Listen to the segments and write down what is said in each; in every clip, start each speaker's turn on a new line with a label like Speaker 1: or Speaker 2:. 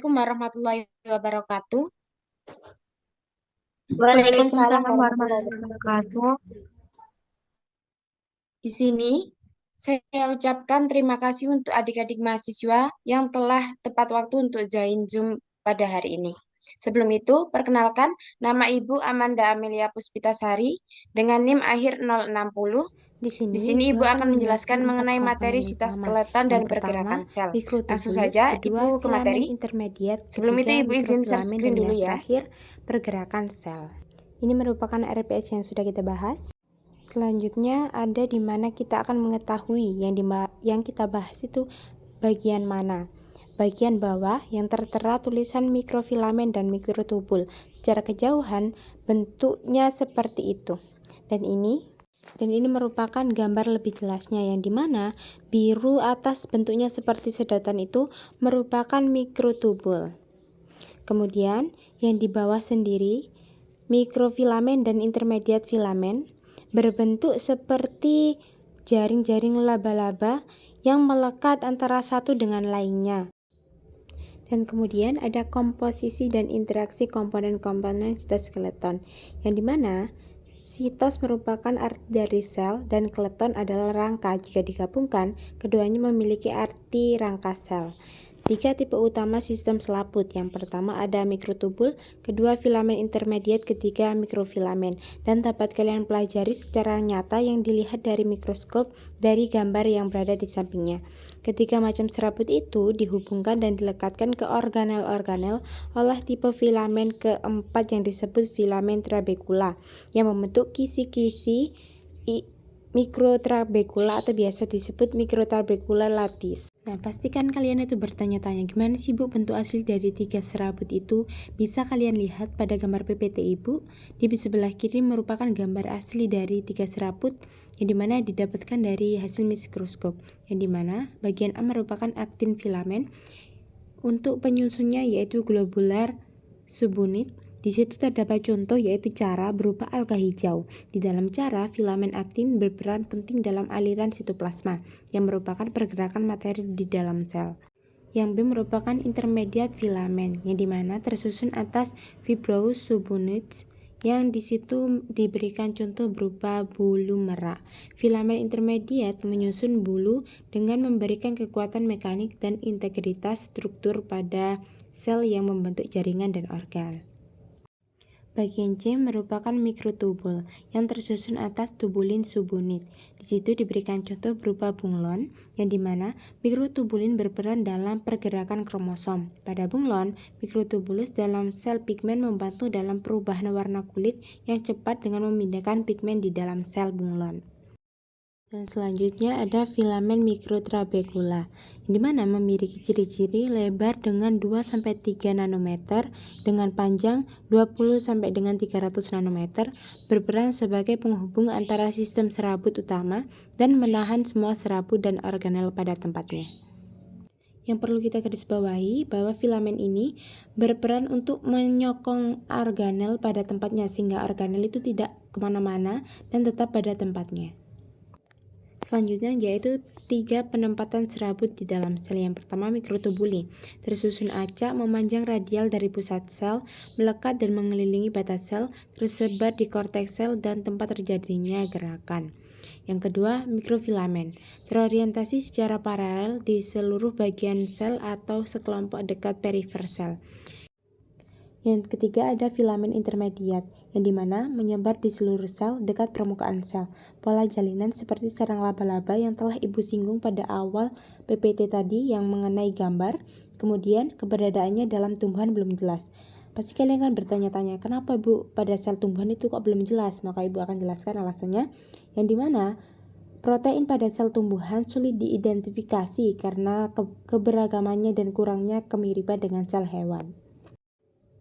Speaker 1: Assalamualaikum warahmatullahi wabarakatuh. Waalaikumsalam
Speaker 2: Waalaikumsalam
Speaker 1: warahmatullahi
Speaker 2: warahmatullahi
Speaker 1: wabarakatuh.
Speaker 2: wabarakatuh.
Speaker 1: Di sini saya ucapkan terima kasih untuk adik-adik mahasiswa yang telah tepat waktu untuk join Zoom pada hari ini. Sebelum itu, perkenalkan nama Ibu Amanda Amelia Puspitasari dengan NIM akhir 060.
Speaker 2: Di
Speaker 1: Di
Speaker 2: sini
Speaker 1: sini
Speaker 2: Ibu
Speaker 1: Ibu
Speaker 2: akan
Speaker 1: akan
Speaker 2: menjelaskan
Speaker 1: menjelaskan
Speaker 2: 4
Speaker 1: mengenai materi
Speaker 2: komponen utama.
Speaker 1: sitoskeleton dan
Speaker 2: Yang pertama,
Speaker 1: pergerakan sel. Langsung
Speaker 2: mikrotubulus,
Speaker 1: saja
Speaker 2: kedua,
Speaker 1: Ibu ke
Speaker 2: filamen
Speaker 1: materi.
Speaker 2: intermediat,
Speaker 1: Sebelum itu
Speaker 2: ketiga,
Speaker 1: Ibu izin share
Speaker 2: mikrofilamen,
Speaker 1: screen
Speaker 2: dan
Speaker 1: dulu
Speaker 2: yang
Speaker 1: ya.
Speaker 2: terakhir, pergerakan sel. Ini merupakan RPS yang sudah kita bahas. Selanjutnya ada di mana kita akan mengetahui yang kita bahas itu bagian mana. Bagian bawah yang tertera tulisan mikrofilamen dan mikrotubul. Secara kejauhan bentuknya seperti itu. Dan ini merupakan gambar lebih jelasnya yang dimana biru atas bentuknya seperti sedotan itu merupakan mikrotubul. Kemudian yang di bawah sendiri mikrofilamen dan intermediate filamen berbentuk seperti jaring-jaring laba-laba yang melekat antara satu dengan lainnya. Dan kemudian ada komposisi dan interaksi komponen-komponen sitoskeleton, yang dimana sitos merupakan arti dari sel dan skeleton adalah rangka. Jika digabungkan, keduanya memiliki arti rangka sel. 3 tipe utama sistem selaput. Yang pertama ada mikrotubul, kedua filamen intermediate, ketiga mikrofilamen. Dan dapat kalian pelajari secara nyata yang dilihat dari mikroskop dari gambar yang berada di sampingnya. Ketiga macam serabut itu dihubungkan dan dilekatkan ke organel-organel oleh tipe filamen keempat yang disebut filamen trabekula yang membentuk kisi-kisi mikrotrabekula atau biasa disebut mikrotrabekula lattice. Nah, pastikan kalian itu bertanya-tanya gimana sih Bu bentuk asli dari 3 serabut itu? Bisa kalian lihat pada gambar PPT Ibu. Di sebelah kiri merupakan gambar asli dari 3 serabut yang dimana didapatkan dari hasil mikroskop. Yang dimana bagian A merupakan aktin filamen. Untuk penyusunnya yaitu globular subunit. Di situ terdapat contoh yaitu cara berupa alga hijau. Di dalam cara, filamen aktin berperan penting dalam aliran sitoplasma yang merupakan pergerakan materi di dalam sel. Yang B merupakan intermediate filamen yang dimana tersusun atas fibrous subunits yang di situ diberikan contoh berupa bulu merak. Filamen intermediate menyusun bulu dengan memberikan kekuatan mekanik dan integritas struktur pada sel yang membentuk jaringan dan organ. Bagian C merupakan mikrotubul yang tersusun atas tubulin subunit. Di situ diberikan contoh berupa bunglon, yang dimana mikrotubulin berperan dalam pergerakan kromosom. Pada bunglon, mikrotubulus dalam sel pigmen membantu dalam perubahan warna kulit yang cepat dengan memindahkan pigmen di dalam sel bunglon. Dan selanjutnya ada filamen mikrotrabekula, di mana memiliki ciri-ciri lebar dengan 2-3 nanometer dengan panjang 20-300 nanometer, berperan sebagai penghubung antara sistem serabut utama dan menahan semua serabut dan organel pada tempatnya. Yang perlu kita garis bawahi bahwa filamen ini berperan untuk menyokong organel pada tempatnya sehingga organel itu tidak kemana-mana dan tetap pada tempatnya. Selanjutnya yaitu 3 penempatan serabut di dalam sel. Yang pertama mikrotubuli, tersusun acak memanjang radial dari pusat sel, melekat dan mengelilingi batas sel, tersebar di korteks sel dan tempat terjadinya gerakan. Yang kedua mikrofilamen, terorientasi secara paralel di seluruh bagian sel atau sekelompok dekat perifer sel. Yang ketiga ada filamen intermediat, yang dimana menyebar di seluruh sel dekat permukaan sel. Pola jalinan seperti sarang laba-laba yang telah Ibu singgung pada awal PPT tadi yang mengenai gambar, kemudian keberadaannya dalam tumbuhan belum jelas. Pasti kalian akan bertanya-tanya, kenapa Bu pada sel tumbuhan itu kok belum jelas? Maka Ibu akan jelaskan alasannya, yang dimana protein pada sel tumbuhan sulit diidentifikasi karena keberagamannya dan kurangnya kemiripan dengan sel hewan.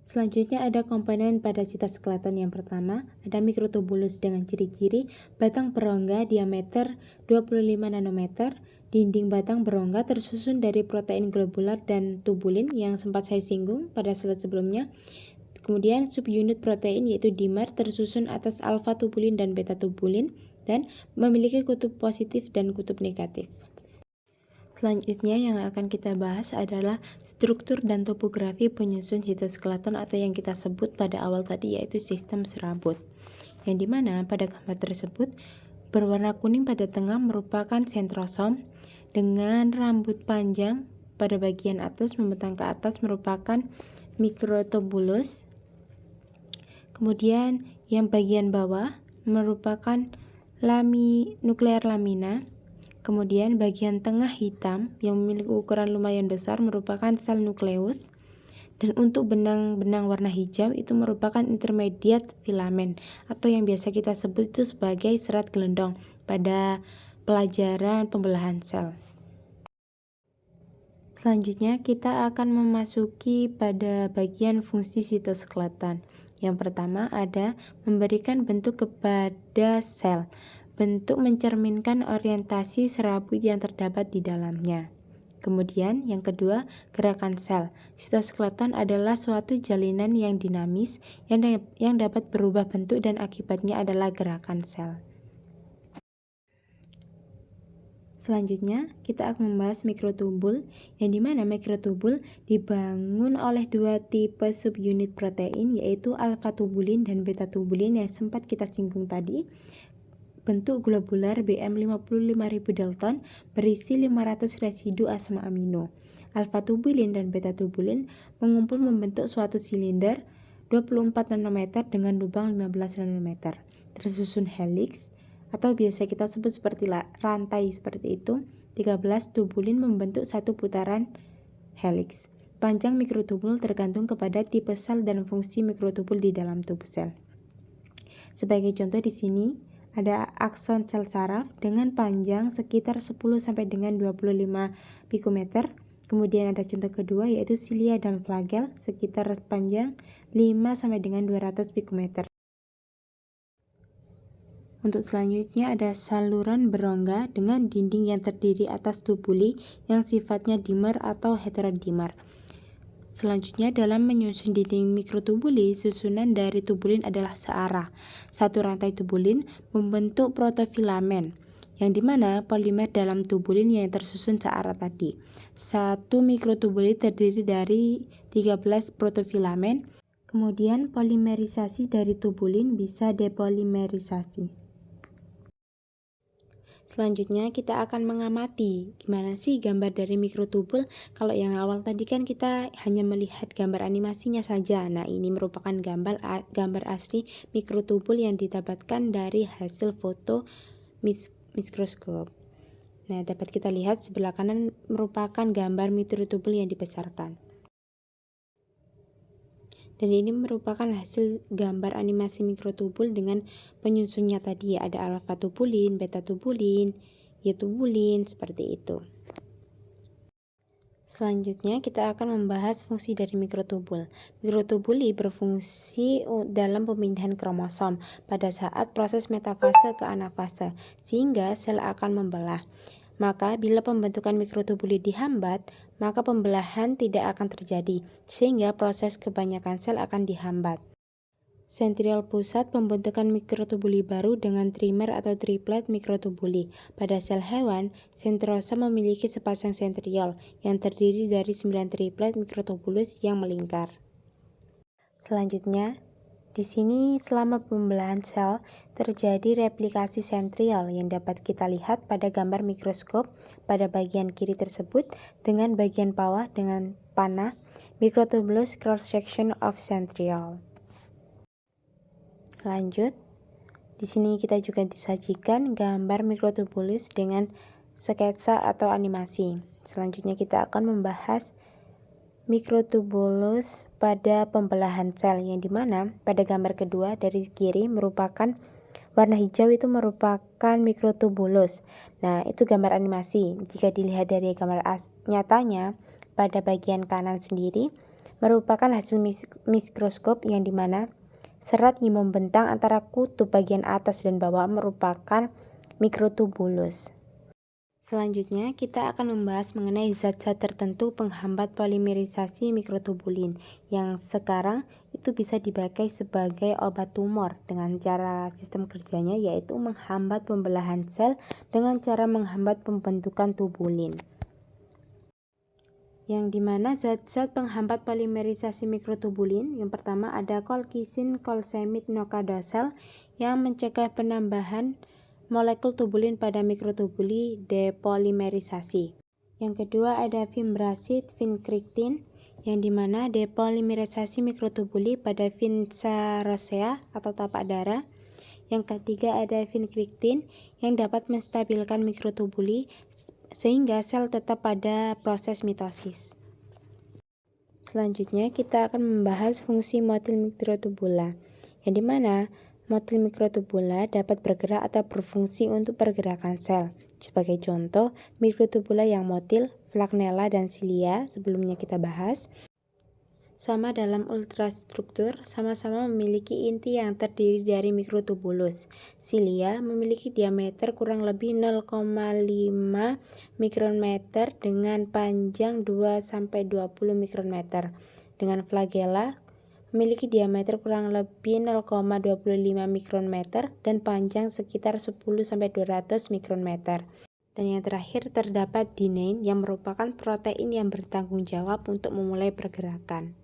Speaker 2: Selanjutnya ada komponen pada sitoskeleton. Yang pertama ada mikrotubulus dengan ciri-ciri batang berongga diameter 25 nanometer, dinding batang berongga tersusun dari protein globular dan tubulin yang sempat saya singgung pada slide sebelumnya. Kemudian subunit protein yaitu dimer tersusun atas alfa tubulin dan beta tubulin dan memiliki kutub positif dan kutub negatif. Selanjutnya yang akan kita bahas adalah struktur dan topografi penyusun sitoskeleton atau yang kita sebut pada awal tadi yaitu sistem serabut. Yang dimana pada gambar tersebut berwarna kuning pada tengah merupakan sentrosom dengan rambut panjang pada bagian atas membentang ke atas merupakan mikrotubulus. Kemudian yang bagian bawah merupakan nuklear lamina. Kemudian bagian tengah hitam yang memiliki ukuran lumayan besar merupakan sel nukleus. Dan untuk benang-benang warna hijau itu merupakan intermediate filamen atau yang biasa kita sebut itu sebagai serat gelendong pada pelajaran pembelahan sel. Selanjutnya kita akan memasuki pada bagian fungsi sitoskeleton. Yang pertama ada memberikan bentuk kepada sel. Bentuk mencerminkan orientasi serabut yang terdapat di dalamnya. Kemudian yang kedua, gerakan sel. Sitoskeleton adalah suatu jalinan yang dinamis yang dapat berubah bentuk dan akibatnya adalah gerakan sel. Selanjutnya, kita akan membahas mikrotubul, yang dimana mikrotubul dibangun oleh dua tipe subunit protein, yaitu alfa-tubulin dan beta-tubulin yang sempat kita singgung tadi. Bentuk globular BM55.000 Dalton berisi 500 residu asam amino. Alfa-tubulin dan beta-tubulin mengumpul membentuk suatu silinder 24 nanometer dengan lubang 15 nanometer, tersusun heliks, atau biasa kita sebut seperti rantai seperti itu. 13 tubulin membentuk satu putaran heliks. Panjang mikrotubul tergantung kepada tipe sel dan fungsi mikrotubul di dalam tubuh sel. Sebagai contoh di sini ada akson sel saraf dengan panjang sekitar 10 sampai dengan 25 pikometer. Kemudian ada contoh kedua yaitu silia dan flagel sekitar panjang 5 sampai dengan 200 pikometer. Untuk selanjutnya ada saluran berongga dengan dinding yang terdiri atas tubuli yang sifatnya dimer atau heterodimer. Selanjutnya dalam menyusun dinding mikrotubuli, susunan dari tubulin adalah searah. Satu rantai tubulin membentuk protofilamen, yang dimana polimer dalam tubulin yang tersusun searah tadi. Satu mikrotubuli terdiri dari 13 protofilamen, kemudian polimerisasi dari tubulin bisa depolimerisasi. Selanjutnya kita akan mengamati gimana sih gambar dari mikrotubul. Kalau yang awal tadi kan kita hanya melihat gambar animasinya saja. Nah, ini merupakan gambar asli mikrotubul yang didapatkan dari hasil foto mikroskop. Nah, dapat kita lihat sebelah kanan merupakan gambar mikrotubul yang dibesarkan. Dan ini merupakan hasil gambar animasi mikrotubul dengan penyusunnya tadi, ada alfa-tubulin, beta-tubulin, Y-tubulin, seperti itu. Selanjutnya kita akan membahas fungsi dari mikrotubul. Mikrotubuli berfungsi dalam pemindahan kromosom pada saat proses metafase ke anafase, sehingga sel akan membelah. Maka bila pembentukan mikrotubuli dihambat, maka pembelahan tidak akan terjadi, sehingga proses kebanyakan sel akan dihambat. Sentriol pusat pembentukan mikrotubuli baru dengan trimer atau triplet mikrotubuli. Pada sel hewan, sentrosa memiliki sepasang sentriol yang terdiri dari 9 triplet mikrotubulus yang melingkar. Selanjutnya, di sini selama pembelahan sel terjadi replikasi sentriol yang dapat kita lihat pada gambar mikroskop pada bagian kiri tersebut dengan bagian bawah dengan panah microtubulus cross section of centriole. Lanjut, di sini kita juga disajikan gambar mikrotubulus dengan sketsa atau animasi. Selanjutnya kita akan membahas mikrotubulus pada pembelahan sel, yang dimana pada gambar kedua dari kiri merupakan warna hijau itu merupakan mikrotubulus. Nah, itu gambar animasi. Jika dilihat dari gambar nyatanya pada bagian kanan sendiri merupakan hasil mikroskop, yang dimana serat yang membentang antara kutub bagian atas dan bawah merupakan mikrotubulus. Selanjutnya, kita akan membahas mengenai zat-zat tertentu penghambat polimerisasi mikrotubulin yang sekarang itu bisa dipakai sebagai obat tumor dengan cara sistem kerjanya yaitu menghambat pembelahan sel dengan cara menghambat pembentukan tubulin. yang dimana zat-zat penghambat polimerisasi mikrotubulin. Yang pertama ada colchicine, colcamide, nocadosel yang mencegah penambahan molekul tubulin pada mikrotubuli depolimerisasi. Yang kedua ada fimbracid, vincristine yang dimana depolimerisasi mikrotubuli pada vinca rosea atau tapak darah. Yang ketiga ada vincristine yang dapat menstabilkan mikrotubuli sehingga sel tetap pada proses mitosis. Selanjutnya kita akan membahas fungsi motil mikrotubula, yang dimana motil mikrotubula dapat bergerak atau berfungsi untuk pergerakan sel. Sebagai contoh, mikrotubula yang motil, Flagella dan Cilia sebelumnya kita bahas. Sama dalam ultrastruktur, sama-sama memiliki inti yang terdiri dari mikrotubulus. Cilia memiliki diameter kurang lebih 0,5 mikrometer dengan panjang 2-20 mikrometer. Dengan flagella memiliki diameter kurang lebih 0,25 mikrometer dan panjang sekitar 10-200 mikrometer. Dan yang terakhir terdapat dinein yang merupakan protein yang bertanggung jawab untuk memulai pergerakan.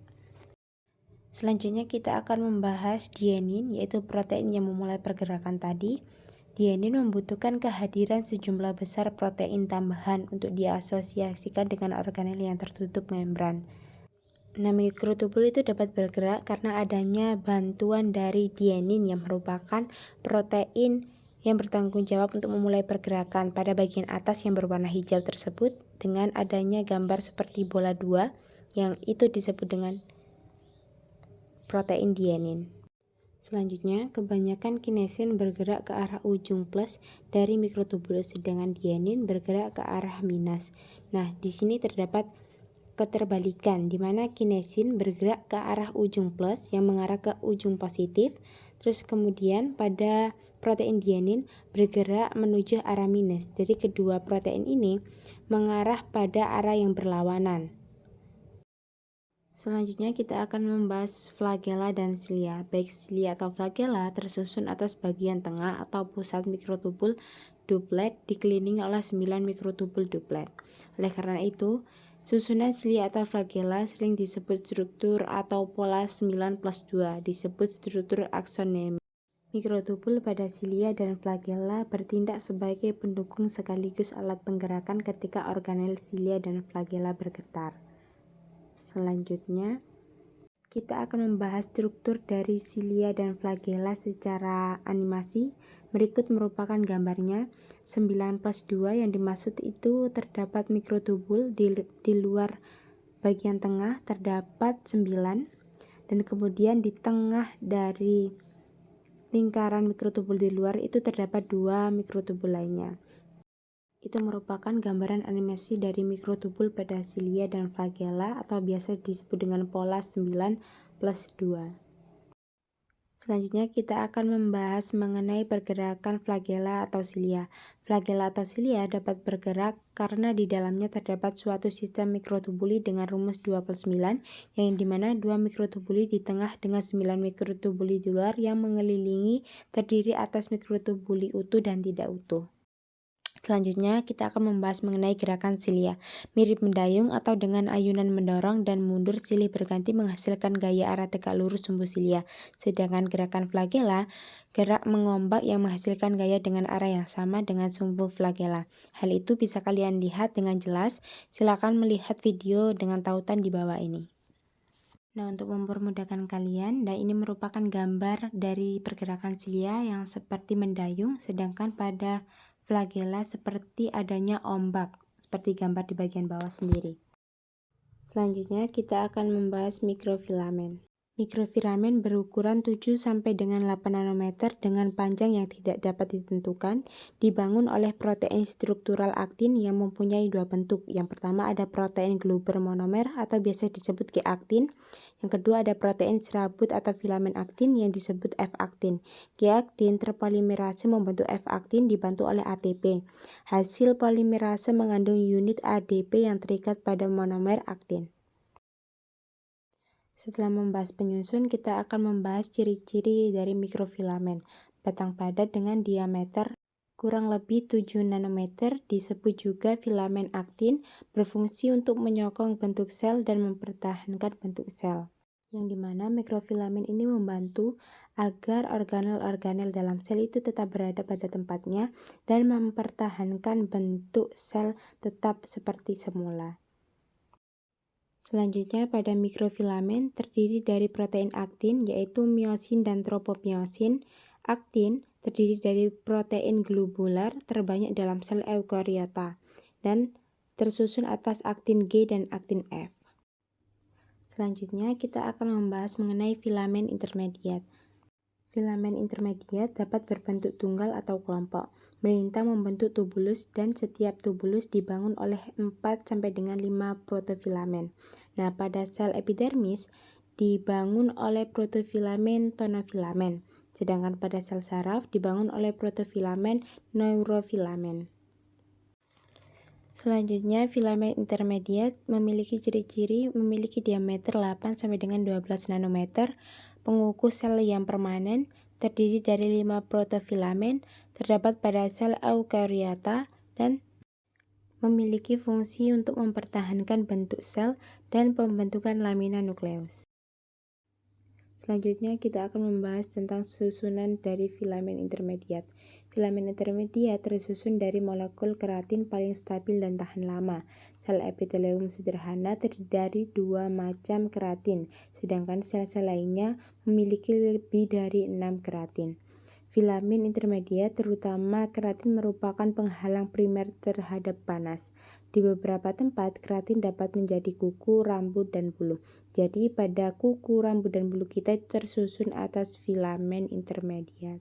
Speaker 2: Selanjutnya kita akan membahas dienin, yaitu protein yang memulai pergerakan tadi. Dienin membutuhkan kehadiran sejumlah besar protein tambahan untuk diasosiasikan dengan organel yang tertutup membran. Nah, mikrotubul itu dapat bergerak karena adanya bantuan dari dienin yang merupakan protein yang bertanggung jawab untuk memulai pergerakan pada bagian atas yang berwarna hijau tersebut dengan adanya gambar seperti bola 2 yang itu disebut dengan protein dienin. Selanjutnya, kebanyakan kinesin bergerak ke arah ujung plus dari mikrotubulus, sedangkan dienin bergerak ke arah minus. Nah, di sini terdapat keterbalikan di mana kinesin bergerak ke arah ujung plus yang mengarah ke ujung positif, terus kemudian pada protein dienin bergerak menuju arah minus. Jadi kedua protein ini mengarah pada arah yang berlawanan. Selanjutnya kita akan membahas flagella dan cilia. Baik cilia atau flagella tersusun atas bagian tengah atau pusat mikrotubul duplet dikelilingi oleh 9 mikrotubul duplet. Oleh karena itu, susunan cilia atau flagella sering disebut struktur atau pola 9+2, disebut struktur aksonomi. Mikrotubul pada cilia dan flagella bertindak sebagai pendukung sekaligus alat penggerakan ketika organel cilia dan flagella bergetar. Selanjutnya, kita akan membahas struktur dari cilia dan flagella secara animasi. Berikut merupakan gambarnya. 9+2 yang dimaksud itu terdapat mikrotubul di luar bagian tengah terdapat 9, dan kemudian di tengah dari lingkaran mikrotubul di luar itu terdapat 2 mikrotubul lainnya. Itu merupakan gambaran animasi dari mikrotubul pada cilia dan flagella atau biasa disebut dengan pola 9+2. Selanjutnya kita akan membahas mengenai pergerakan flagella atau cilia. Flagella atau cilia dapat bergerak karena di dalamnya terdapat suatu sistem mikrotubuli dengan rumus 2+9 yang dimana 2 mikrotubuli di tengah dengan 9 mikrotubuli di luar yang mengelilingi terdiri atas mikrotubuli utuh dan tidak utuh. Selanjutnya, kita akan membahas mengenai gerakan cilia. Mirip mendayung atau dengan ayunan mendorong dan mundur, silih berganti menghasilkan gaya arah tegak lurus sumbu cilia. Sedangkan gerakan flagella, gerak mengombak yang menghasilkan gaya dengan arah yang sama dengan sumbu flagella. Hal itu bisa kalian lihat dengan jelas. Silakan melihat video dengan tautan di bawah ini. Nah, untuk mempermudahkan kalian, ini merupakan gambar dari pergerakan cilia yang seperti mendayung, sedangkan pada flagella seperti adanya ombak, seperti gambar di bagian bawah sendiri. Selanjutnya kita akan membahas mikrofilamen. Mikrofilamen berukuran 7 sampai dengan 8 nanometer dengan panjang yang tidak dapat ditentukan, dibangun oleh protein struktural aktin yang mempunyai dua bentuk. Yang pertama ada protein Glauber monomer atau biasa disebut G-aktin. Yang kedua ada protein serabut atau filamen aktin yang disebut F-aktin. G-aktin terpolimerase membentuk F-aktin dibantu oleh ATP. Hasil polimerase mengandung unit ADP yang terikat pada monomer aktin. Setelah membahas penyusun, kita akan membahas ciri-ciri dari mikrofilamen. Batang padat dengan diameter kurang lebih 7 nanometer, disebut juga filamen aktin, berfungsi untuk menyokong bentuk sel dan mempertahankan bentuk sel, yang dimana mikrofilamen ini membantu agar organel-organel dalam sel itu tetap berada pada tempatnya dan mempertahankan bentuk sel tetap seperti semula. Selanjutnya, pada mikrofilamen terdiri dari protein aktin, yaitu miosin dan tropomiosin. Aktin terdiri dari protein globular terbanyak dalam sel eukariota dan tersusun atas aktin G dan aktin F. Selanjutnya, kita akan membahas mengenai filamen intermediat. Filamen intermediat dapat berbentuk tunggal atau kelompok, melintang membentuk tubulus, dan setiap tubulus dibangun oleh 4 sampai dengan 5 protofilamen. Nah, pada sel epidermis dibangun oleh protofilamen tonofilamen, sedangkan pada sel saraf dibangun oleh protofilamen neurofilamen. Selanjutnya, filamen intermediat memiliki ciri-ciri memiliki diameter 8 sampai dengan 12 nanometer, pengukuh sel yang permanen, terdiri dari 5 protofilamen, terdapat pada sel eukariota, dan memiliki fungsi untuk mempertahankan bentuk sel dan pembentukan lamina nukleus. Selanjutnya kita akan membahas tentang susunan dari filamen intermediat. Filamen intermediat tersusun dari molekul keratin paling stabil dan tahan lama. Sel epitelium sederhana terdiri dari 2 macam keratin, sedangkan sel-sel lainnya memiliki lebih dari 6 keratin. Filamen intermediat, terutama keratin, merupakan penghalang primer terhadap panas. Di beberapa tempat, keratin dapat menjadi kuku, rambut, dan bulu. Jadi, pada kuku, rambut, dan bulu kita tersusun atas filamen intermediat.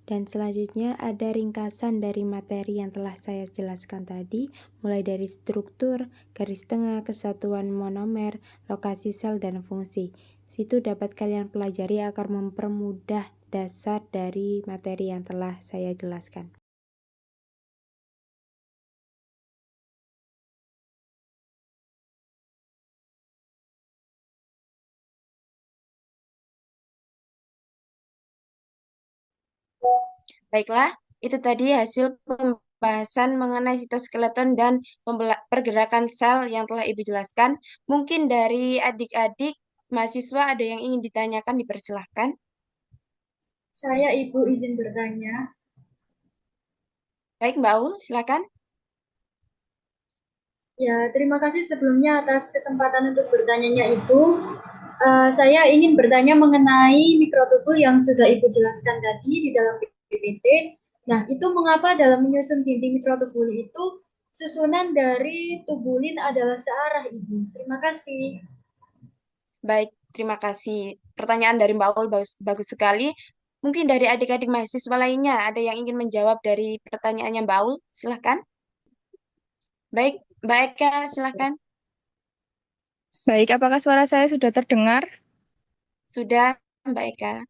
Speaker 2: Dan selanjutnya ada ringkasan dari materi yang telah saya jelaskan tadi, mulai dari struktur, garis tengah, kesatuan monomer, lokasi sel, dan fungsi. Situ dapat kalian pelajari agar mempermudah dasar dari materi yang telah saya jelaskan.
Speaker 1: Baiklah, itu tadi hasil pembahasan mengenai sitoskeleton dan pergerakan sel yang telah Ibu jelaskan. Mungkin dari adik-adik mahasiswa ada yang ingin ditanyakan, dipersilahkan.
Speaker 3: Saya Ibu izin bertanya.
Speaker 1: Baik, Mbak Aul, silakan.
Speaker 3: Ya, terima kasih sebelumnya atas kesempatan untuk bertanyanya Ibu. Saya ingin bertanya mengenai mikrotubul yang sudah Ibu jelaskan tadi di dalam PPT. Nah, itu mengapa dalam menyusun dinding mikrotubul itu susunan dari tubulin adalah searah, Ibu? Terima kasih.
Speaker 1: Baik, terima kasih. Pertanyaan dari Mbak Aul bagus, bagus sekali. Mungkin dari adik-adik mahasiswa lainnya ada yang ingin menjawab dari pertanyaannya Mbak Aul, silakan. Baik, Mbak Eka, silakan.
Speaker 4: Baik, apakah suara saya sudah terdengar?
Speaker 1: Sudah, Mbak Eka.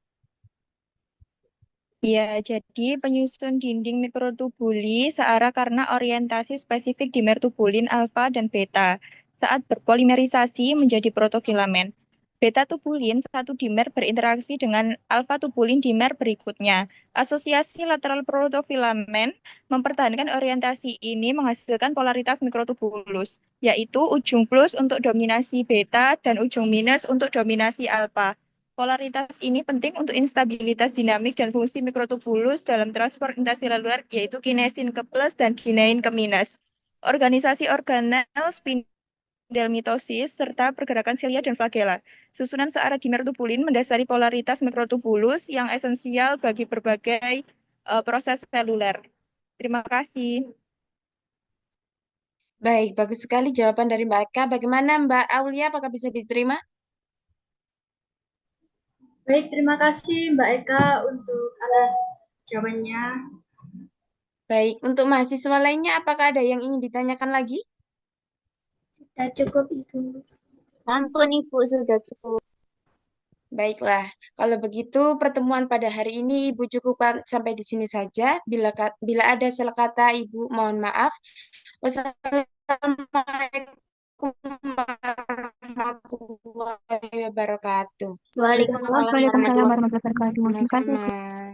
Speaker 4: Ya, jadi penyusun dinding mikrotubuli searah karena orientasi spesifik dimer tubulin alfa dan beta saat berpolimerisasi menjadi protofilamen. Beta tubulin satu dimer berinteraksi dengan alfa tubulin dimer berikutnya. Asosiasi lateral protofilamen mempertahankan orientasi ini menghasilkan polaritas mikrotubulus, yaitu ujung plus untuk dominasi beta dan ujung minus untuk dominasi alfa. Polaritas ini penting untuk instabilitas dinamik dan fungsi mikrotubulus dalam transport intraseluler, yaitu kinesin ke plus dan kinein ke minus. Organisasi organel spindel mitosis serta pergerakan silia dan flagela. Susunan searah dimertubulin mendasari polaritas mikrotubulus yang esensial bagi berbagai proses seluler. Terima kasih.
Speaker 1: Baik, bagus sekali jawaban dari Mbak Eka. Bagaimana Mbak Aulia, apakah bisa diterima?
Speaker 3: Baik, terima kasih Mbak Eka untuk atas jawabannya.
Speaker 1: Baik, untuk mahasiswa lainnya, apakah ada yang ingin ditanyakan lagi?
Speaker 3: Sudah cukup, Ibu.
Speaker 5: Ampun Ibu, sudah cukup.
Speaker 1: Baiklah, kalau begitu pertemuan pada hari ini Ibu cukupkan sampai di sini saja. Bila ada salah kata Ibu, mohon maaf. Wassalamualaikum warahmatullahi wabarakatuh.
Speaker 5: Waalaikumsalam warahmatullahi wabarakatuh. Terima kasih.
Speaker 1: Sama-sama.